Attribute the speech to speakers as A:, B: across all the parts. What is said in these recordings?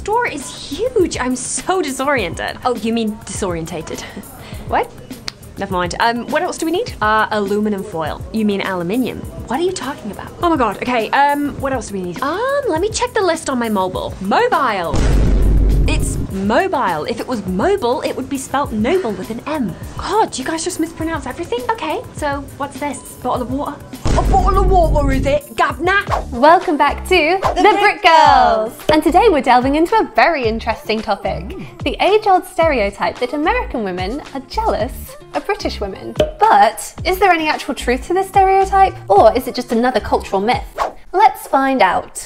A: store is huge. I'm so disoriented. Oh, you mean disorientated. What? Never mind. What else do we need? Aluminum foil. You mean aluminium? What are you talking about? Oh my god. Okay, what else do we need? Let me check the list on my mobile. Mobile. It's mobile. If it was mobile, it would be spelt noble with an M. God, you guys just mispronounce everything? Okay, so what's this? Bottle of water? A bottle of water, is it, Governor?
B: Welcome back to the Brit Girls! And today we're delving into a very interesting topic. The age-old stereotype that American women are jealous of British women. But is there any actual truth to this stereotype? Or is it just another cultural myth? Let's find out.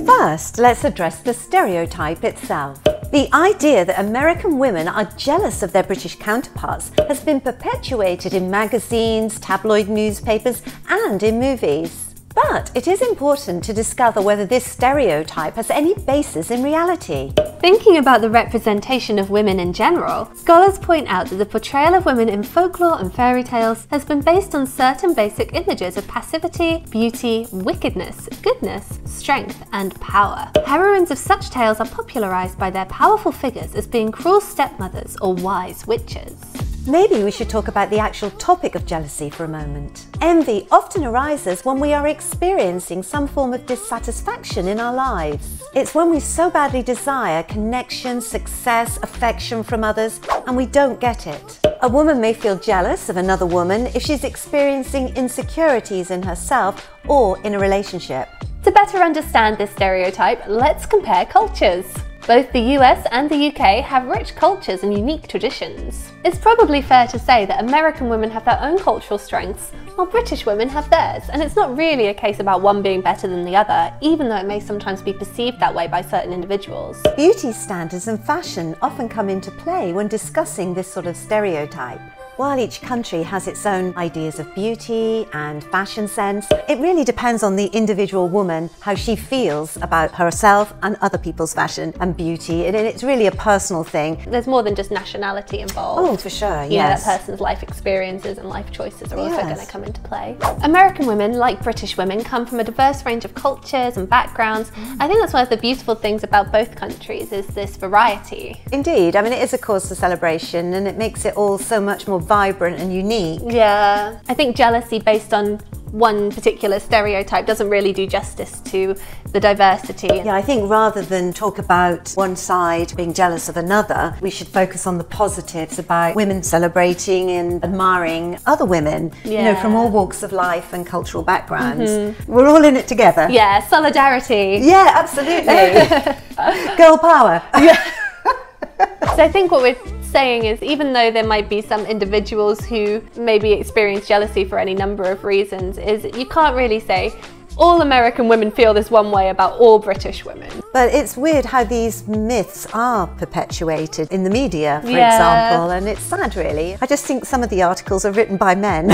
C: First, let's address the stereotype itself. The idea that American women are jealous of their British counterparts has been perpetuated in magazines, tabloid newspapers, and in movies. But it is important to discover whether this stereotype has any basis in reality.
B: Thinking about the representation of women in general, scholars point out that the portrayal of women in folklore and fairy tales has been based on certain basic images of passivity, beauty, wickedness, goodness, strength, and power. Heroines of such tales are popularized by their powerful figures as being cruel stepmothers or wise witches.
C: Maybe we should talk about the actual topic of jealousy for a moment. Envy often arises when we are experiencing some form of dissatisfaction in our lives. It's when we so badly desire connection, success, affection from others, and we don't get it. A woman may feel jealous of another woman if she's experiencing insecurities in herself or in a relationship.
B: To better understand this stereotype, let's compare cultures. Both the US and the UK have rich cultures and unique traditions. It's probably fair to say that American women have their own cultural strengths, while British women have theirs, and it's not really a case about one being better than the other, even though it may sometimes be perceived that way by certain individuals.
C: Beauty standards and fashion often come into play when discussing this sort of stereotype. While each country has its own ideas of beauty and fashion sense, it really depends on the individual woman, how she feels about herself and other people's fashion and beauty, and it's really a personal thing.
B: There's more than just nationality involved.
C: Oh, for sure, yes.
B: You know, that person's life experiences and life choices are also going to come into play. American women, like British women, come from a diverse range of cultures and backgrounds. I think that's one of the beautiful things about both countries, is this variety.
C: Indeed, I mean, it is a cause for celebration, and it makes it all so much more vibrant and unique.
B: Yeah, I think jealousy based on one particular stereotype doesn't really do justice to the diversity.
C: Yeah, I think rather than talk about one side being jealous of another, we should focus on the positives about women celebrating and admiring other women, you know, from all walks of life and cultural backgrounds. We're all in it together.
B: Yeah, solidarity.
C: Yeah, absolutely. Girl power.
B: Yeah. So I think what we're saying is, even though there might be some individuals who maybe experience jealousy for any number of reasons, is you can't really say all American women feel this one way about all British women.
C: But it's weird how these myths are perpetuated in the media, for example, and it's sad really. I just think some of the articles are written by men.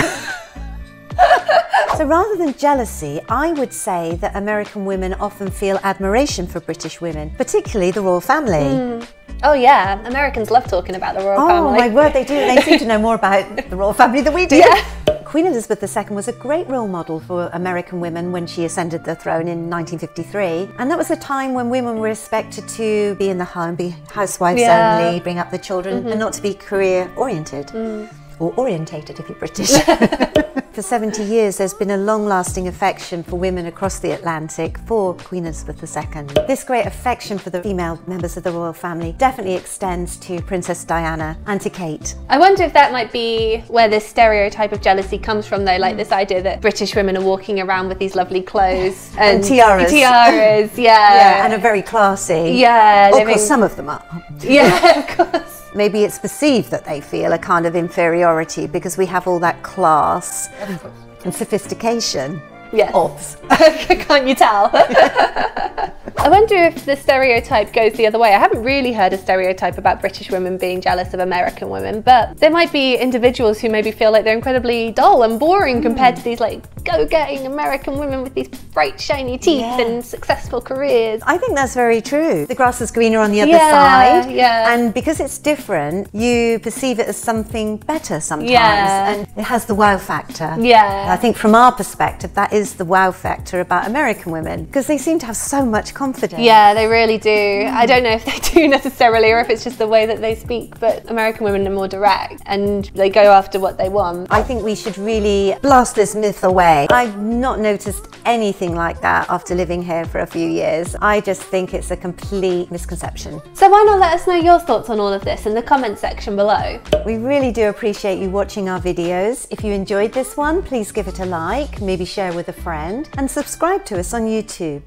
C: So rather than jealousy, I would say that American women often feel admiration for British women, particularly the royal family.
B: Oh yeah, Americans love talking about the royal family.
C: Oh my word, they do. They seem to know more about the royal family than we do.
B: Yeah.
C: Queen Elizabeth II was a great role model for American women when she ascended the throne in 1953. And that was a time when women were expected to be in the home, be housewives only, bring up the children, and not to be career-oriented. Or orientated if you're British. For 70 years, there's been a long-lasting affection for women across the Atlantic for Queen Elizabeth II. This great affection for the female members of the royal family definitely extends to Princess Diana and to Kate.
B: I wonder if that might be where this stereotype of jealousy comes from, though, like this idea that British women are walking around with these lovely clothes
C: and tiaras.
B: Tiaras, yeah.
C: And are very classy.
B: Yeah.
C: Of course, some of them are.
B: Yeah, of course.
C: Maybe it's perceived that they feel a kind of inferiority because we have all that class and sophistication.
B: Yes. Can't you tell? I wonder if the stereotype goes the other way. I haven't really heard a stereotype about British women being jealous of American women, but there might be individuals who maybe feel like they're incredibly dull and boring compared to these like go-getting American women with these bright shiny teeth and successful careers.
C: I think that's very true. The grass is greener on the other side.
B: Yeah.
C: And because it's different, you perceive it as something better sometimes.
B: Yeah.
C: And it has the wow factor.
B: Yeah.
C: I think from our perspective, that is the wow factor about American women, because they seem to have so much confidence.
B: Yeah, they really do. I don't know if they do necessarily, or if it's just the way that they speak, but American women are more direct and they go after what they want.
C: I think we should really blast this myth away. I've not noticed anything like that after living here for a few years. I just think it's a complete misconception.
B: So why not let us know your thoughts on all of this in the comment section below?
C: We really do appreciate you watching our videos. If you enjoyed this one, please give it a like, maybe share with a friend, and subscribe to us on YouTube.